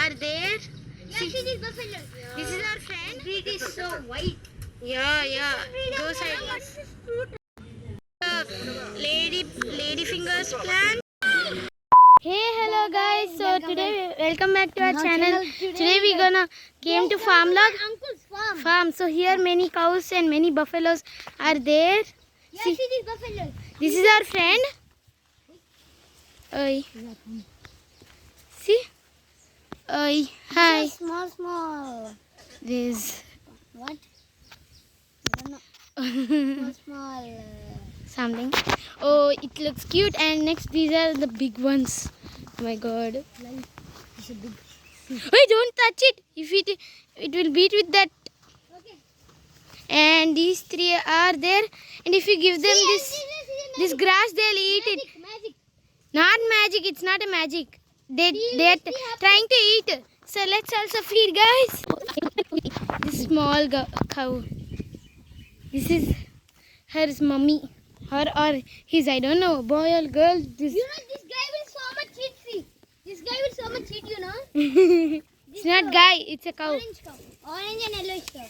are there. See this buffalo. This is our friend. It is so white. Yeah. Go side. Lady fingers plant. Hey, hello guys. So today, welcome back to our channel. Today we gonna came to farm log. Uncle's farm. Farm. So here many cows and many buffaloes are there. See this buffalo. This is our friend. Oi. See? Oi. Hi. Small. This. What? I don't know. Small. Something. Oh, it looks cute. And next, these are the big ones. Oh my God. It's a big. Wait, don't touch it. If it will beat with that. Okay. And these three are there. And if you give them this grass, they'll eat it. Magic. Not magic. It's not a magic. They're trying to eat. So let's also feed, guys. This small cow. This is her mummy. Her or his, I don't know, boy or girl. This. You know, this guy will so much cheat. See, this guy will so much cheat. You know. It's not guy. It's a cow. Orange cow. Orange and yellowish cow.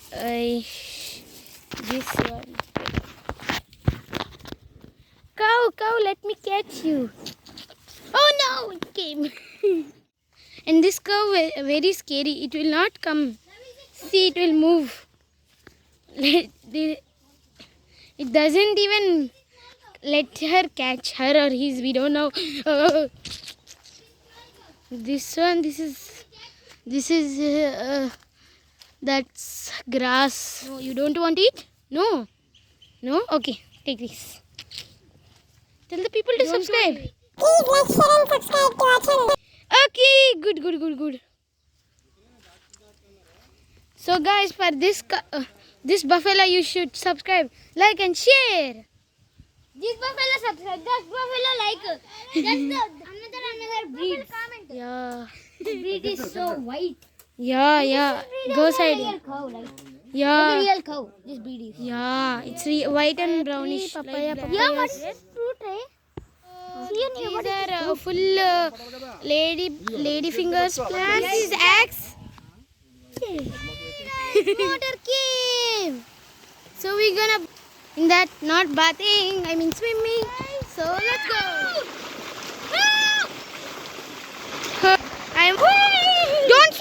This one. Cow, let me catch you. Oh no, it came. And this cow very scary. It will not come. See, it will move. It doesn't even let her catch her or his. We don't know. This one. This is. That's grass. No, you don't want it? No. Okay, take this. Tell the people to subscribe. Please like, share and subscribe to our channel. Okay, good. So guys, for this buffalo, you should subscribe, like and share. This buffalo subscribe. That buffalo like. That's another breed. Yeah. The breed is so white. Yeah. Go side. Real cow, like. Yeah. Real cow. This breed is. Yeah, it's white and brownish. Papaya. Yeah, what's this fruit, eh? These are full lady fingers plants. This is axe. Water cave. So we're gonna in that not bathing. I mean swimming. So let's go. I'm don't.